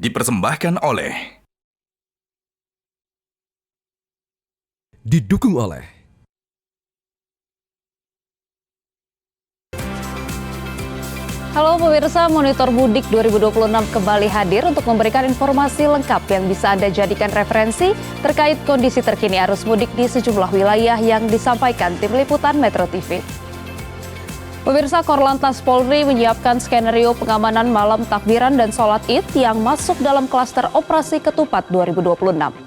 dipersembahkan oleh didukung oleh Halo pemirsa, Monitor Mudik 2026 kembali hadir untuk memberikan informasi lengkap yang bisa Anda jadikan referensi terkait kondisi terkini arus mudik di sejumlah wilayah yang disampaikan tim liputan Metro TV. Pemirsa, Korlantas Polri menyiapkan skenario pengamanan malam takbiran dan sholat Id yang masuk dalam klaster operasi ketupat 2026.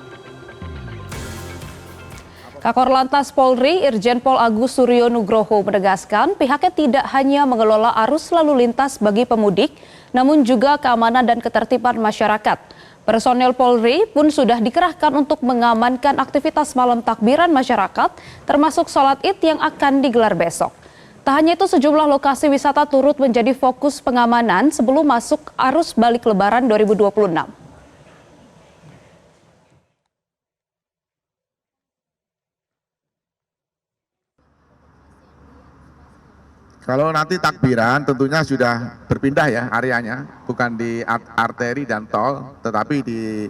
Kakor Polri Irjen Pol Agus Suryo Nugroho menegaskan pihaknya tidak hanya mengelola arus lalu lintas bagi pemudik, namun juga keamanan dan ketertiban masyarakat. Personel Polri pun sudah dikerahkan untuk mengamankan aktivitas malam takbiran masyarakat, termasuk sholat Id yang akan digelar besok. Tak hanya itu, sejumlah lokasi wisata turut menjadi fokus pengamanan sebelum masuk arus balik Lebaran 2026. Kalau nanti takbiran tentunya sudah berpindah ya areanya, bukan di arteri dan tol, tetapi di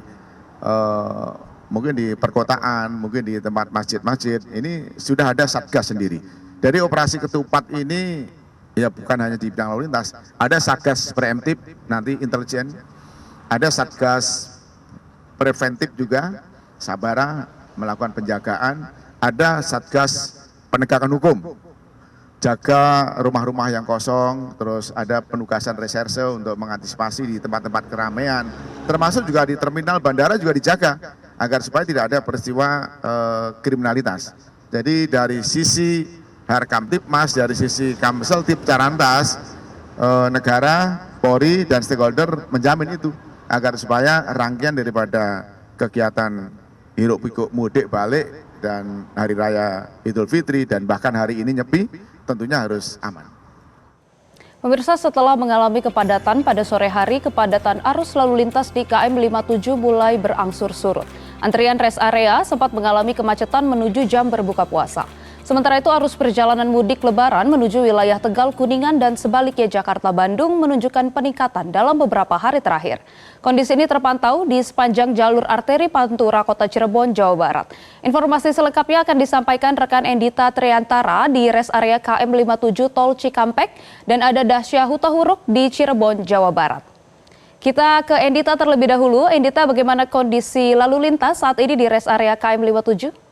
mungkin di perkotaan, mungkin di tempat masjid-masjid. Ini sudah ada satgas sendiri. Dari operasi ketupat ini ya bukan hanya di bidang lalu lintas, ada satgas preemptif nanti intelijen, ada satgas preventif juga, Sabara melakukan penjagaan, ada satgas penegakan hukum, jaga rumah-rumah yang kosong, terus ada penugasan reserse untuk mengantisipasi di tempat-tempat keramaian, termasuk juga di terminal bandara juga dijaga agar supaya tidak ada peristiwa kriminalitas. Jadi dari sisi Harkamtipmas, dari sisi Kamseltip Carantas, negara, Polri dan stakeholder menjamin itu agar supaya rangkaian daripada kegiatan hiruk pikuk mudik balik dan hari raya Idul Fitri dan bahkan hari ini Nyepi tentunya harus aman. Pemirsa, setelah mengalami kepadatan pada sore hari, kepadatan arus lalu lintas di KM 57 mulai berangsur surut. Antrian rest area sempat mengalami kemacetan menuju jam berbuka puasa. Sementara itu, arus perjalanan mudik Lebaran menuju wilayah Tegal, Kuningan, dan sebaliknya Jakarta-Bandung menunjukkan peningkatan dalam beberapa hari terakhir. Kondisi ini terpantau di sepanjang jalur arteri Pantura, Kota Cirebon, Jawa Barat. Informasi selengkapnya akan disampaikan rekan Endita Triantara di rest area KM 57 Tol Cikampek dan ada Dahsyah Hutahuruk di Cirebon, Jawa Barat. Kita ke Endita terlebih dahulu. Endita, bagaimana kondisi lalu lintas saat ini di rest area KM 57?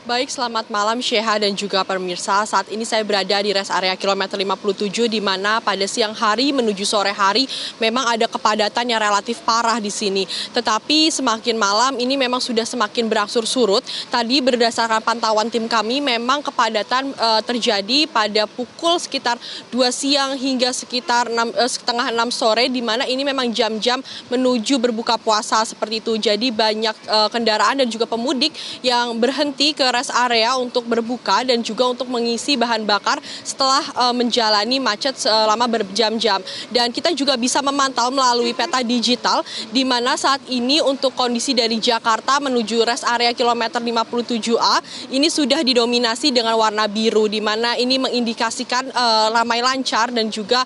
Baik, selamat malam Sheha dan juga pemirsa. Saat ini saya berada di rest area kilometer 57 di mana pada siang hari menuju sore hari memang ada kepadatan yang relatif parah di sini. Tetapi semakin malam ini memang sudah semakin berangsur surut. Tadi berdasarkan pantauan tim kami memang kepadatan terjadi pada pukul sekitar 2 siang hingga sekitar setengah 6 sore di mana ini memang jam-jam menuju berbuka puasa seperti itu. Jadi banyak kendaraan dan juga pemudik yang berhenti ke rest area untuk berbuka dan juga untuk mengisi bahan bakar setelah menjalani macet selama berjam-jam. Dan kita juga bisa memantau melalui peta digital di mana saat ini untuk kondisi dari Jakarta menuju rest area kilometer 57A ini sudah didominasi dengan warna biru di mana ini mengindikasikan ramai lancar dan juga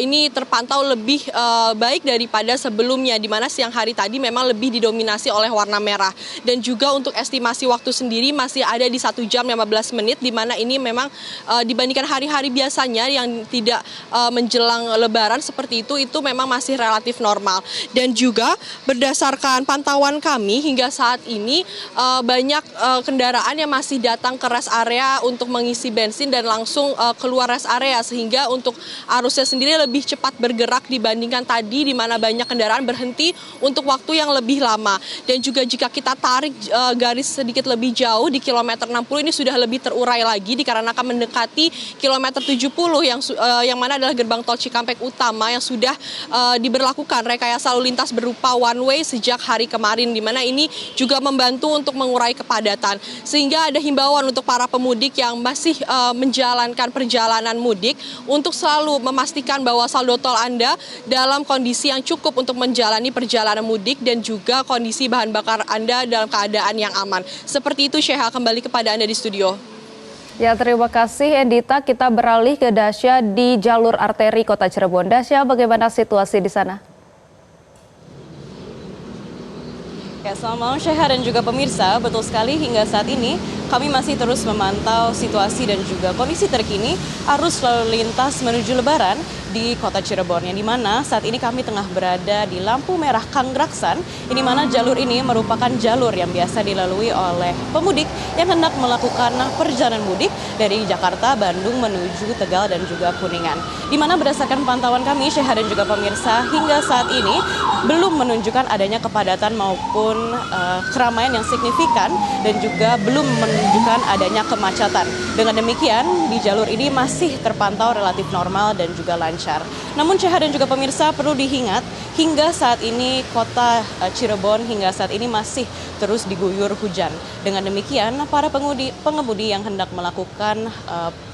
ini terpantau lebih baik daripada sebelumnya di mana siang hari tadi memang lebih didominasi oleh warna merah. Dan juga untuk estimasi waktu sendiri masih ada di 1 jam 15 menit di mana ini memang dibandingkan hari-hari biasanya yang tidak menjelang Lebaran seperti itu memang masih relatif normal. Dan juga berdasarkan pantauan kami hingga saat ini banyak kendaraan yang masih datang ke rest area untuk mengisi bensin dan langsung keluar rest area sehingga untuk arusnya sendiri lebih cepat bergerak dibandingkan tadi di mana banyak kendaraan berhenti untuk waktu yang lebih lama. Dan juga jika kita tarik garis sedikit lebih jauh di kilometer 60 ini sudah lebih terurai lagi dikarenakan mendekati kilometer 70 yang mana adalah gerbang tol Cikampek utama yang sudah diberlakukan rekayasa lalu lintas berupa one way sejak hari kemarin di mana ini juga membantu untuk mengurai kepadatan. Sehingga ada himbauan untuk para pemudik yang masih menjalankan perjalanan mudik untuk selalu memastikan bahwa saldo tol Anda dalam kondisi yang cukup untuk menjalani perjalanan mudik dan juga kondisi bahan bakar Anda dalam keadaan yang aman. Seperti itu Sheha, kembali kepada Anda di studio. Ya, terima kasih Endita. Kita beralih ke Dasya di jalur arteri Kota Cirebon. Dasya, bagaimana situasi di sana? Ya, selamat malam Syahha dan juga pemirsa. Betul sekali, hingga saat ini kami masih terus memantau situasi dan juga kondisi terkini arus lalu lintas menuju Lebaran di Kota Cirebon, yang dimana saat ini kami tengah berada di lampu merah Kanggraksan, yang dimana jalur ini merupakan jalur yang biasa dilalui oleh pemudik yang hendak melakukan perjalanan mudik dari Jakarta, Bandung menuju Tegal dan juga Kuningan. Dimana berdasarkan pantauan kami, Syahha dan juga pemirsa, hingga saat ini belum menunjukkan adanya kepadatan maupun keramaian yang signifikan dan juga belum menunjukkan adanya kemacetan. Dengan demikian, di jalur ini masih terpantau relatif normal dan juga lancar. Namun Syahha dan juga pemirsa, perlu diingat, hingga saat ini Kota Cirebon hingga saat ini masih terus diguyur hujan. Dengan demikian, para pengemudi yang hendak melakukan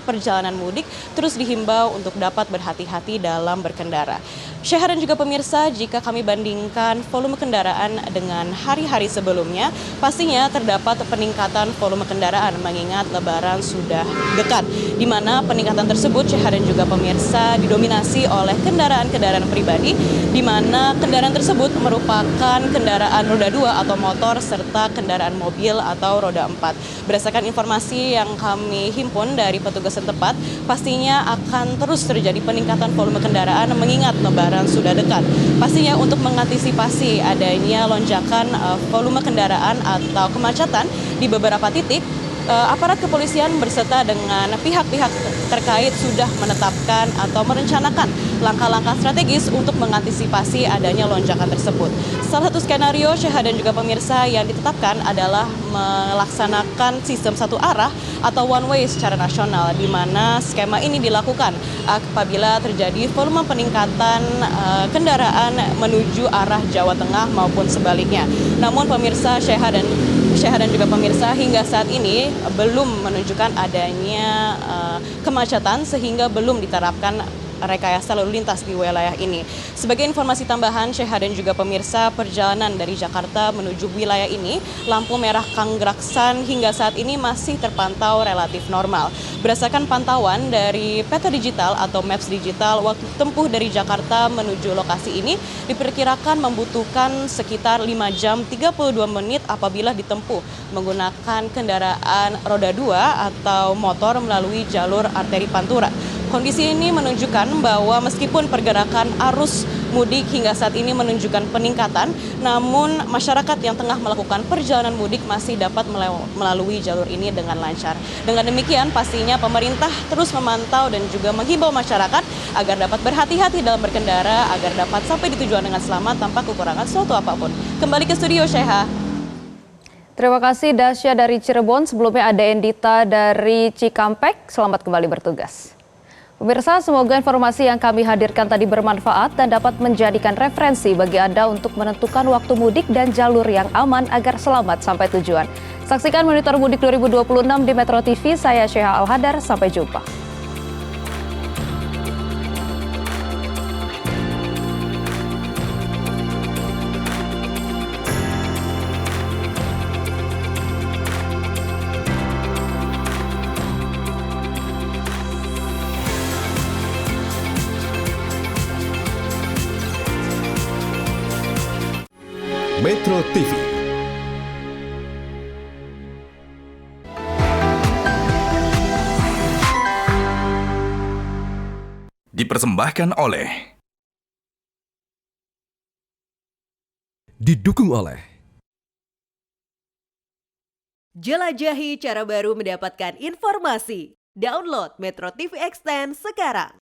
perjalanan mudik terus dihimbau untuk dapat berhati-hati dalam berkendara. Syahha dan juga pemirsa, jika kami bandingkan volume kendaraan dengan hari-hari sebelumnya, pastinya terdapat peningkatan volume kendaraan mengingat Lebaran sudah dekat. Di mana peningkatan tersebut, Syahha dan juga pemirsa, didominasi oleh kendaraan-kendaraan pribadi, di mana kendaraan tersebut merupakan kendaraan roda 2 atau motor serta kendaraan mobil atau roda 4. Berdasarkan informasi yang kami himpun dari petugas setempat, pastinya akan terus terjadi peningkatan volume kendaraan mengingat Lebaran sudah dekat. Pastinya untuk mengantisipasi adanya lonjakan volume kendaraan atau kemacetan di beberapa titik, aparat kepolisian berserta dengan pihak-pihak terkait sudah menetapkan atau merencanakan langkah-langkah strategis untuk mengantisipasi adanya lonjakan tersebut. Salah satu skenario Syahha dan juga pemirsa yang ditetapkan adalah melaksanakan sistem satu arah atau one way secara nasional, di mana skema ini dilakukan apabila terjadi volume peningkatan kendaraan menuju arah Jawa Tengah maupun sebaliknya. Namun pemirsa, Syahha dan juga pemirsa, hingga saat ini belum menunjukkan adanya kemacetan sehingga belum diterapkan rekayasa lalu lintas di wilayah ini. Sebagai informasi tambahan, Syahha dan juga pemirsa, perjalanan dari Jakarta menuju wilayah ini, lampu merah Kanggraksan hingga saat ini masih terpantau relatif normal. Berdasarkan pantauan dari peta digital atau maps digital, waktu tempuh dari Jakarta menuju lokasi ini diperkirakan membutuhkan sekitar 5 jam 32 menit apabila ditempuh menggunakan kendaraan roda 2 atau motor melalui jalur arteri Pantura. Kondisi ini menunjukkan bahwa meskipun pergerakan arus mudik hingga saat ini menunjukkan peningkatan, namun masyarakat yang tengah melakukan perjalanan mudik masih dapat melalui jalur ini dengan lancar. Dengan demikian, pastinya pemerintah terus memantau dan juga menghimbau masyarakat agar dapat berhati-hati dalam berkendara, agar dapat sampai di tujuan dengan selamat tanpa kekurangan suatu apapun. Kembali ke studio, Syahha. Terima kasih Dasya dari Cirebon. Sebelumnya ada Endita dari Cikampek. Selamat kembali bertugas. Pemirsa, semoga informasi yang kami hadirkan tadi bermanfaat dan dapat menjadikan referensi bagi Anda untuk menentukan waktu mudik dan jalur yang aman agar selamat sampai tujuan. Saksikan Monitor Mudik 2026 di Metro TV. Saya Syahha Al-Hadar. Sampai jumpa. Metro TV. Dipersembahkan oleh, didukung oleh Jelajahi cara baru mendapatkan informasi. Download Metro TV Extend sekarang.